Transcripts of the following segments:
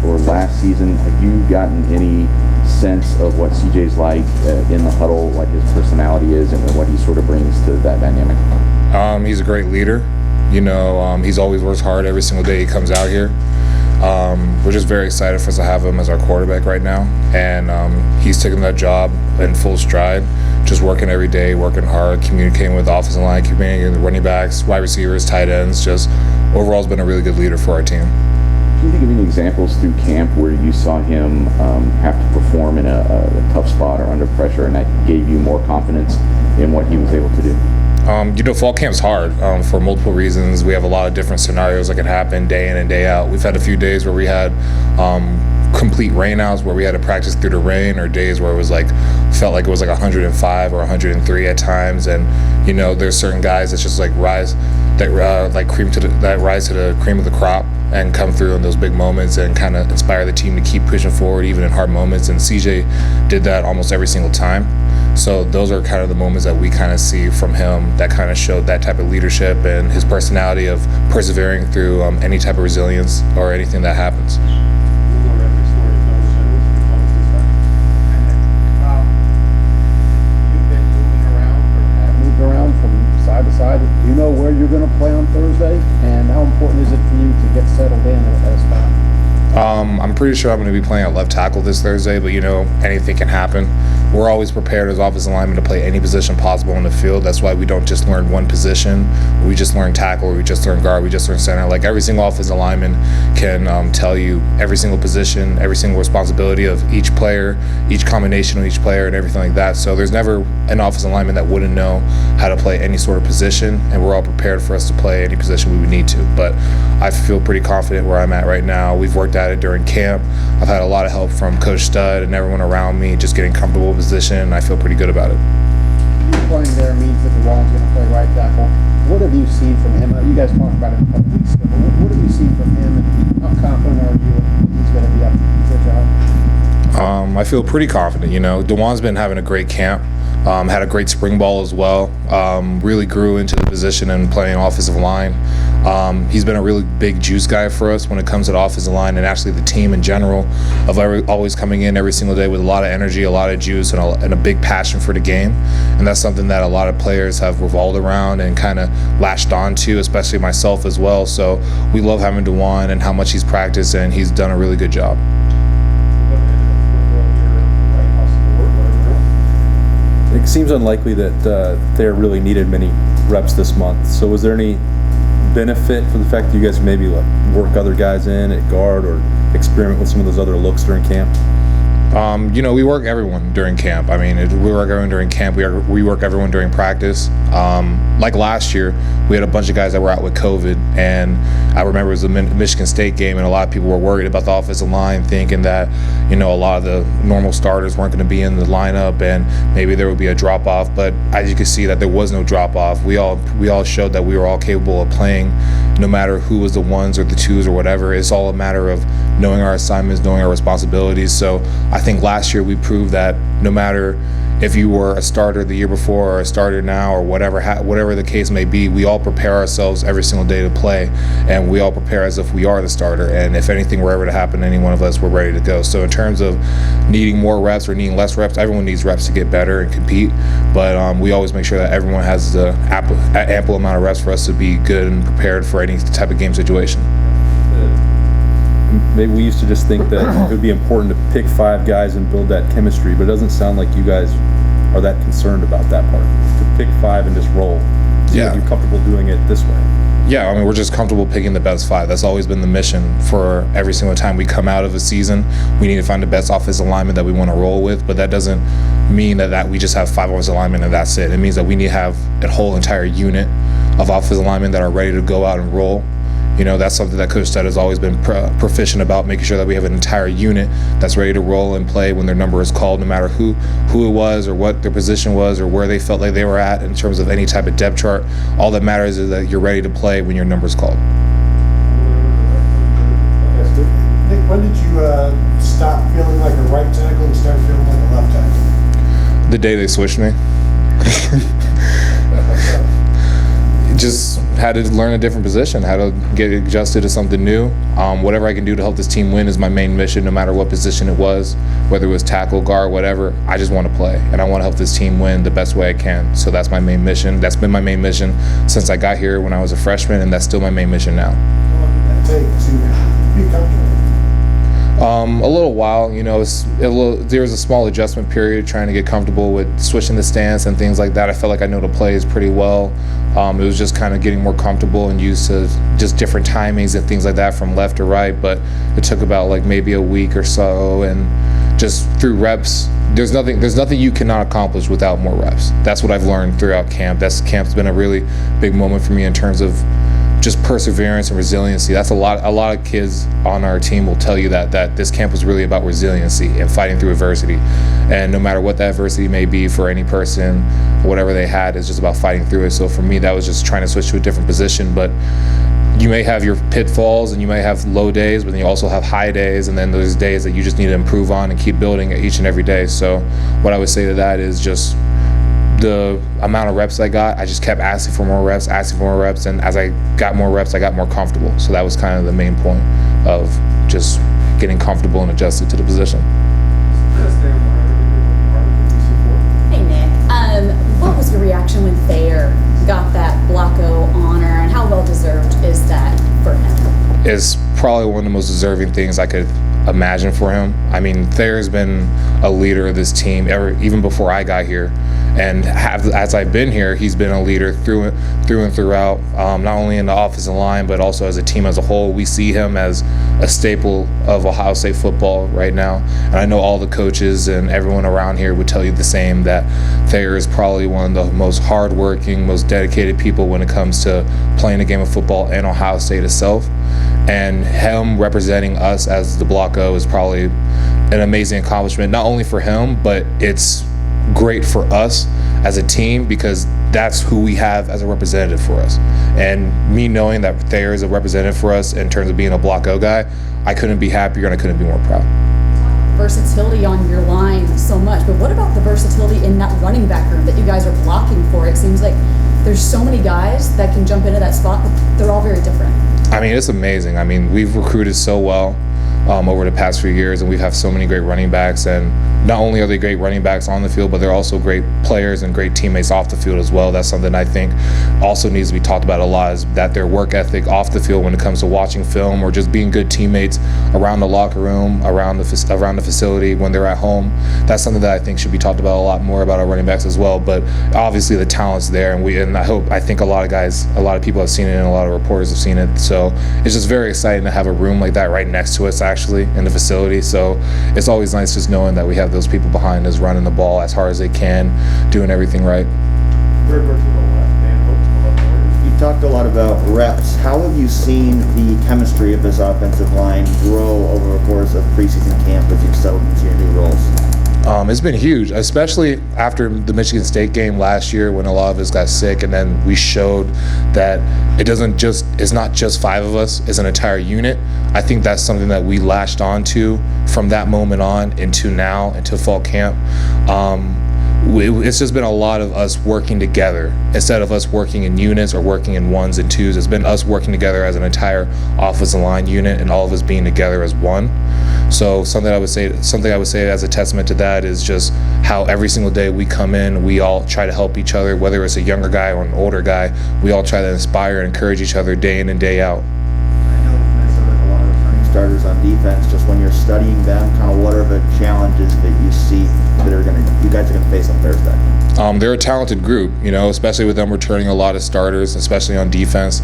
or last season, have you gotten any sense of what CJ's like in the huddle, what his personality is, and what he sort of brings to that dynamic? He's a great leader. He's always works hard every single day he comes out here. We're just very excited for us to have him as our quarterback right now, and he's taking that job in full stride, just working every day, working hard, communicating with the offensive line, communicating with the running backs, wide receivers, tight ends. Just overall has been a really good leader for our team. Can you think of any examples through camp where you saw him have to perform in a tough spot or under pressure, and that gave you more confidence in what he was able to do? Fall camp's hard for multiple reasons. We have a lot of different scenarios that can happen day in and day out. We've had a few days where we had complete rainouts where we had to practice through the rain, or days where it was felt like it was 105 or 103 at times. And there's certain guys that just rise to the cream of the crop and come through in those big moments and kind of inspire the team to keep pushing forward even in hard moments. And CJ did that almost every single time. So those are kind of the moments that we kind of see from him that kind of showed that type of leadership and his personality of persevering through any type of resilience or anything that happens. You've been moving around or have moved around from side to side. Do you know where you're going to play on Thursday? And how important is it for you to get settled in at a spot? I'm pretty sure I'm going to be playing at left tackle this Thursday, but anything can happen. We're always prepared as offensive linemen to play any position possible on the field. That's why we don't just learn one position. We just learn tackle, or we just learn guard, we just learn center. Like every single offensive lineman can tell you every single position, every single responsibility of each player, each combination of each player, and everything like that. So there's never an offensive lineman that wouldn't know how to play any sort of position, and we're all prepared for us to play any position we would need to. But I feel pretty confident where I'm at right now. We've worked at it during camp. I've had a lot of help from Coach Stud and everyone around me, just getting comfortable with position, and I feel pretty good about it. You playing there means that DeJuan's going to play right tackle. What have you seen from him? You guys talked about it a couple weeks ago, but what have you seen from him, and how confident are you that he's going to be up to the job? I feel pretty confident. DeJuan's been having a great camp. Had a great spring ball as well. Really grew into the position and playing offensive line. He's been a really big juice guy for us when it comes to the offensive line, and actually the team in general, of always coming in every single day with a lot of energy, a lot of juice, and a big passion for the game. And that's something that a lot of players have revolved around and kind of latched on to, especially myself as well. So we love having DeJuan and how much he's practiced, and he's done a really good job. It seems unlikely that Thayer really needed many reps this month. So was there any benefit for the fact that you guys maybe work other guys in at guard or experiment with some of those other looks during camp? We work everyone during camp. We work everyone during camp. We work everyone during practice. Like last year, we had a bunch of guys that were out with COVID, and I remember it was a Michigan State game, and a lot of people were worried about the offensive line, thinking that a lot of the normal starters weren't going to be in the lineup, and maybe there would be a drop off. But as you can see, that there was no drop off. We all showed that we were all capable of playing, no matter who was the ones or the twos or whatever. It's all a matter of knowing our assignments, knowing our responsibilities. So I think last year we proved that no matter if you were a starter the year before or a starter now or whatever the case may be, we all prepare ourselves every single day to play, and we all prepare as if we are the starter. And if anything were ever to happen to any one of us, we're ready to go. So in terms of needing more reps or needing less reps, everyone needs reps to get better and compete. But we always make sure that everyone has the ample amount of reps for us to be good and prepared for any type of game situation. Maybe we used to just think that it would be important to pick 5 guys and build that chemistry, but it doesn't sound like you guys are that concerned about that part. To pick 5 and just roll. Yeah. You're comfortable doing it this way. Yeah, we're just comfortable picking the best 5. That's always been the mission for every single time we come out of a season. We need to find the best offensive lineman that we want to roll with, but that doesn't mean that we just have 5 offensive linemen and that's it. It means that we need to have a whole entire unit of offensive linemen that are ready to go out and roll. That's something that Coach Stud has always been proficient about, making sure that we have an entire unit that's ready to roll and play when their number is called, no matter who it was or what their position was or where they felt like they were at in terms of any type of depth chart. All that matters is that you're ready to play when your number is called. Nick, when did you stop feeling like a right tackle and start feeling like a left tackle? The day they switched me. Just had to learn a different position, had to get adjusted to something new. Whatever I can do to help this team win is my main mission, no matter what position it was, whether it was tackle, guard, whatever. I just want to play, and I want to help this team win the best way I can. So that's my main mission. That's been my main mission since I got here when I was a freshman, and that's still my main mission now. How long did that take to be comfortable? A little while, you know, there was a small adjustment period trying to get comfortable with switching the stance and things like that. I felt like I know the plays pretty well. It was just kind of getting more comfortable and used to just different timings and things like that from left to right, but it took about like maybe a week or so, and just through reps, there's nothing you cannot accomplish without more reps. That's what I've learned throughout camp. Camp's been a really big moment for me in terms of just perseverance and resiliency. That's a lot of kids on our team will tell you that this camp was really about resiliency and fighting through adversity. And no matter what that adversity may be for any person, whatever they had, it's just about fighting through it. So for me, that was just trying to switch to a different position. But you may have your pitfalls and you may have low days, but then you also have high days, and then there's days that you just need to improve on and keep building each and every day. So what I would say to that is just the amount of reps I got, I just kept asking for more reps, and as I got more reps, I got more comfortable. So that was kind of the main point of just getting comfortable and adjusted to the position. Hey Nick, what was your reaction when Frere got that Blocko honor, and how well deserved is that for him? It's probably one of the most deserving things I could imagine for him. I mean, Frere's been a leader of this team even before I got here. And as I've been here, he's been a leader through and throughout, not only in the offensive line, but also as a team as a whole. We see him as a staple of Ohio State football right now. And I know all the coaches and everyone around here would tell you the same, that Frere is probably one of the most hardworking, most dedicated people when it comes to playing the game of football in Ohio State itself. And him representing us as the Blocko is probably an amazing accomplishment, not only for him, but it's great for us as a team, because that's who we have as a representative for us. And me knowing that Frere is a representative for us in terms of being a Blocko guy, I couldn't be happier and I couldn't be more proud. Versatility on your line so much, but what about the versatility in that running back room that you guys are blocking for? It seems like there's so many guys that can jump into that spot, but they're all very different. I mean, it's amazing. I mean, we've recruited so well over the past few years, and we've had so many great running backs. And not only are they great running backs on the field, but they're also great players and great teammates off the field as well. That's something I think also needs to be talked about a lot, is that their work ethic off the field when it comes to watching film or just being good teammates around the locker room, around the facility when they're at home. That's something that I think should be talked about a lot more about our running backs as well. But obviously the talent's there, and I think a lot of people have seen it, and a lot of reporters have seen it. So it's just very exciting to have a room like that right next to us actually in the facility. So it's always nice just knowing that we have those people behind us running the ball as hard as they can, doing everything right. You talked a lot about reps. How have you seen the chemistry of this offensive line grow over the course of preseason camp as you've settled into your new roles? It's been huge, especially after the Michigan State game last year when a lot of us got sick, and then we showed that it's not just five of us, it's an entire unit. I think that's something that we latched onto from that moment on into now, into fall camp. It's just been a lot of us working together instead of us working in units or working in ones and twos. It's been us working together as an entire offensive line unit, and all of us being together as one. So something I would say as a testament to that is just how every single day we come in, we all try to help each other, whether it's a younger guy or an older guy. We all try to inspire and encourage each other day in and day out. I know Minnesota has a lot of returning starters on defense. Just when you're studying them, kind of what are the challenges that you see that you guys are going to face on Thursday? They're a talented group, especially with them returning a lot of starters, especially on defense.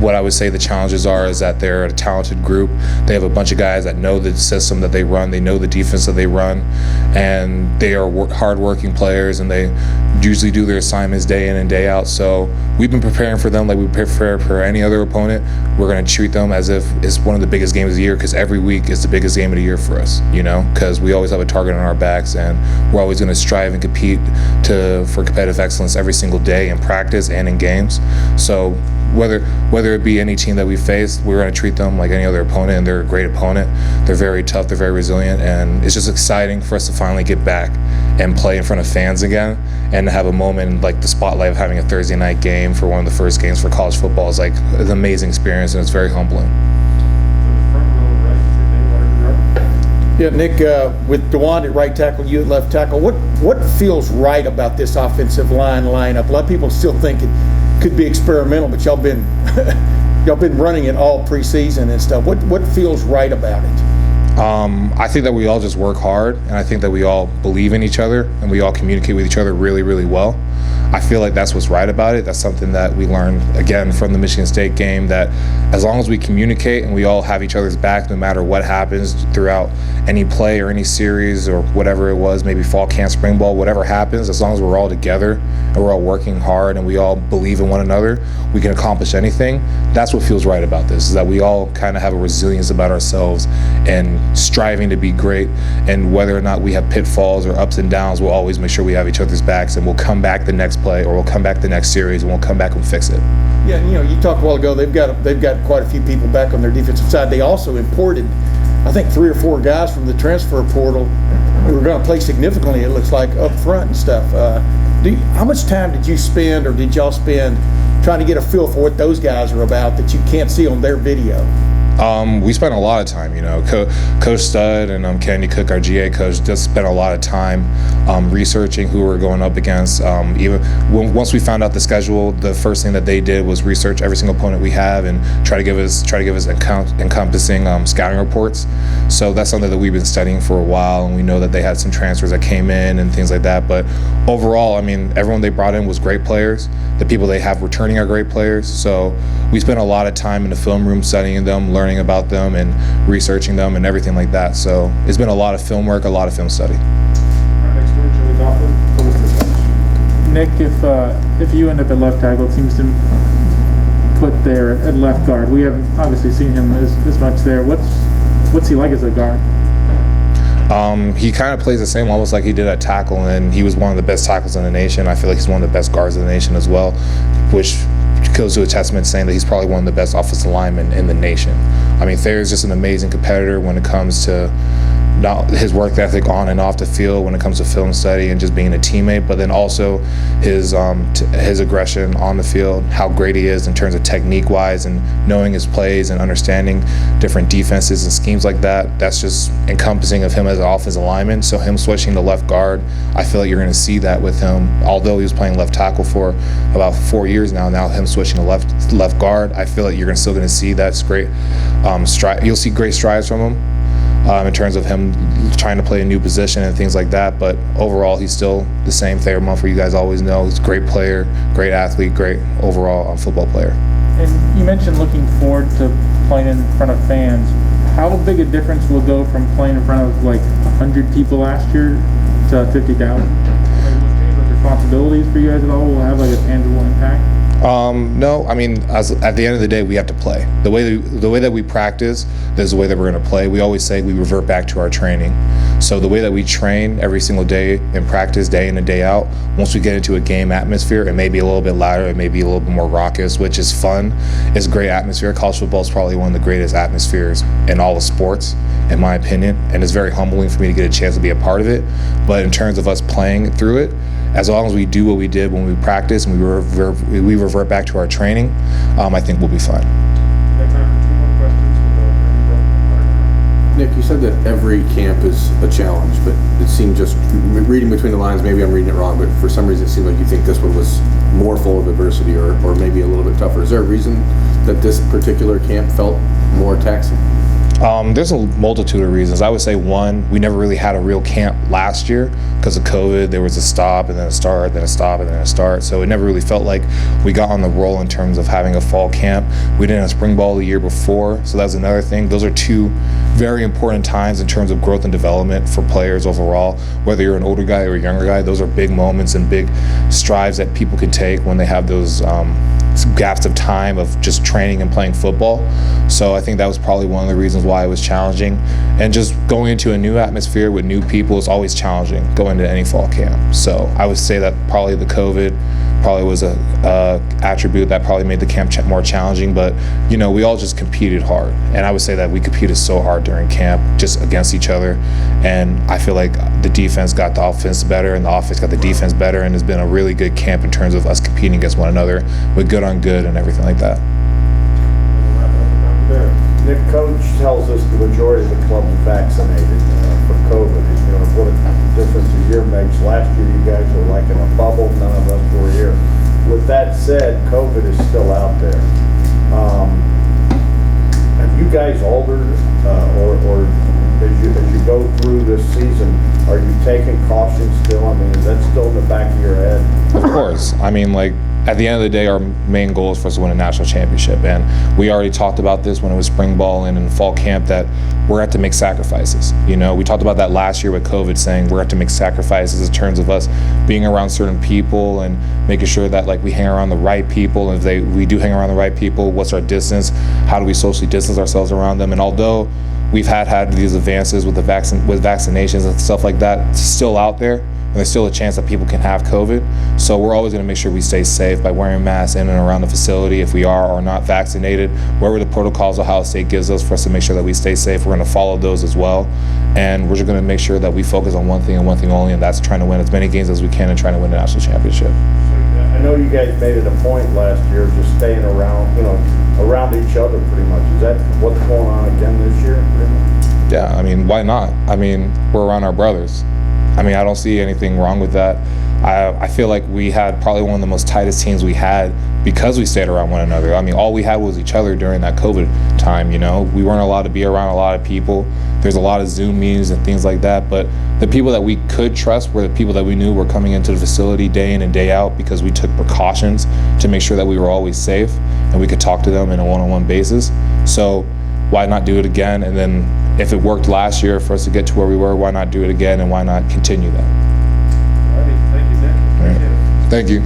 What I would say the challenges are is that they're a talented group. They have a bunch of guys that know the system that they run, they know the defense that they run, and they are hard-working players, and they usually do their assignments day in and day out. So we've been preparing for them like we prepare for any other opponent. We're going to treat them as if it's one of the biggest games of the year, because every week is the biggest game of the year for us, because we always have a target on our backs, and we're always going to strive and compete for competitive excellence every single day in practice and in games. So whether it be any team that we face, we're going to treat them like any other opponent, and they're a great opponent. They're very tough, they're very resilient, and it's just exciting for us to finally get back and play in front of fans again, and to have a moment like the spotlight of having a Thursday night game for one of the first games for college football is like an amazing experience, and it's very humbling. Yeah, Nick, with DeWand at right tackle, you at left tackle, what feels right about this offensive lineup? A lot of people still think it could be experimental, but y'all been running it all preseason and stuff. What feels right about it? I think that we all just work hard, and I think that we all believe in each other, and we all communicate with each other really, really well. I feel like that's what's right about it. That's something that we learned, again, from the Michigan State game, that as long as we communicate and we all have each other's back, no matter what happens throughout any play or any series or whatever it was, maybe fall camp, spring ball, whatever happens, as long as we're all together and we're all working hard and we all believe in one another, we can accomplish anything. That's what feels right about this, is that we all kind of have a resilience about ourselves and striving to be great, and whether or not we have pitfalls or ups and downs, we'll always make sure we have each other's backs, and we'll come back the next play, or we'll come back the next series, and we'll come back and fix it. Yeah, you talked a while ago, they've got quite a few people back on their defensive side. They also imported, I think, 3 or 4 guys from the transfer portal who are going to play significantly, it looks like, up front and stuff. How much time did you spend, or did y'all spend, trying to get a feel for what those guys are about that you can't see on their video? We spent a lot of time, Coach Stud and Candy Cook, our GA coach, just spent a lot of time researching who we're going up against. Once we found out the schedule, the first thing that they did was research every single opponent we have and try to give us encompassing scouting reports. So that's something that we've been studying for a while, and we know that they had some transfers that came in and things like that. But overall, everyone they brought in was great players. The people they have returning are great players. So we spent a lot of time in the film room studying them, learning about them and researching them and everything like that. So it's been a lot of film work, a lot of film study. Nick, if you end up at left tackle, it seems to put there at left guard. We haven't obviously seen him as much there. What's he like as a guard? He kind of plays the same almost like he did at tackle, and he was one of the best tackles in the nation. I feel like he's one of the best guards in the nation as well, which goes to a testament saying that he's probably one of the best offensive linemen in the nation. Thayer is just an amazing competitor when it comes to his work ethic on and off the field, when it comes to film study and just being a teammate, but then also his aggression on the field, how great he is in terms of technique wise and knowing his plays and understanding different defenses and schemes like that. That's just encompassing of him as an offensive lineman. So him switching to left guard, I feel like you're going to see that with him. Although he was playing left tackle for about 4 years now him switching to left guard, I feel like you're still going to see that's great you'll see great strides from him. In terms of him trying to play a new position and things like that. But overall, he's still the same Thayer Mumford you guys always know. He's a great player, great athlete, great overall football player. And you mentioned looking forward to playing in front of fans. How big a difference will go from playing in front of like 100 people last year to 50,000? Will it change those responsibilities for you guys at all? Will it have like a tangible impact? No, at the end of the day, we have to play. The way that we practice, there's the way that we're going to play. We always say we revert back to our training. So the way that we train every single day and practice day in and day out, once we get into a game atmosphere, it may be a little bit louder, it may be a little bit more raucous, which is fun. It's a great atmosphere. College football is probably one of the greatest atmospheres in all of sports, in my opinion, and it's very humbling for me to get a chance to be a part of it. But in terms of us playing through it, as long as we do what we did when we practice and we revert back to our training, I think we'll be fine. Nick, you said that every camp is a challenge, but it seemed, just reading between the lines, maybe I'm reading it wrong, but for some reason it seemed like you think this one was more full of adversity or maybe a little bit tougher. Is there a reason that this particular camp felt more taxing? There's a multitude of reasons. I would say one, we never really had a real camp last year because of COVID. There was a stop and then a start, then a stop and then a start. So it never really felt like we got on the roll in terms of having a fall camp. We didn't have spring ball the year before, so that's another thing. Those are two very important times in terms of growth and development for players overall. Whether you're an older guy or a younger guy, those are big moments and big strides that people can take when they have those gaps of time of just training and playing football. So I think that was probably one of the reasons why it was challenging. And just going into a new atmosphere with new people is always challenging going to any fall camp. So I would say that probably the COVID probably was a attribute that probably made the camp more challenging. But you know, we all just competed hard, and I would say that we competed so hard during camp just against each other. And I feel like the defense got the offense better, and the offense got the defense better, and it's been a really good camp in terms of us competing against one another with good on good and everything like that. Nick, coach tells us the majority of the club is vaccinated for COVID. You know, what a difference a year makes. Last year, you guys were like in a bubble. None of us were here. With that said, COVID is still out there. Have you guys altered, or as you go through this season, are you taking caution still? I mean, is that still in the back of your head? Of course. I mean, like, at the end of the day, our main goal is for us to win a national championship. And we already talked about this when it was spring ball and in fall camp, that we're going to have to make sacrifices. You know, we talked about that last year with COVID, saying we're going to have to make sacrifices in terms of us being around certain people and making sure that, like, we hang around the right people. And if we do hang around the right people, what's our distance? How do we socially distance ourselves around them? And although we've had these advances with vaccinations and stuff like that, it's still out there. And there's still a chance that people can have COVID. So we're always going to make sure we stay safe by wearing masks in and around the facility. If we are or not vaccinated, wherever the protocols Ohio State gives us for us to make sure that we stay safe, we're going to follow those as well. And we're just going to make sure that we focus on one thing and one thing only, and that's trying to win as many games as we can and trying to win the national championship. I know you guys made it a point last year just staying around, you know, around each other pretty much. Is that what's going on again this year? Yeah, I mean, why not? I mean, we're around our brothers. I mean, I don't see anything wrong with that. I feel like we had probably one of the most tightest teams we had because we stayed around one another. I mean, all we had was each other during that COVID time, you know. We weren't allowed to be around a lot of people. There's a lot of Zoom meetings and things like that, but the people that we could trust were the people that we knew were coming into the facility day in and day out because we took precautions to make sure that we were always safe and we could talk to them in a one-on-one basis. So why not do it again? And then if it worked last year for us to get to where we were, why not do it again, and why not continue that? Thank you, Nick. Thank you.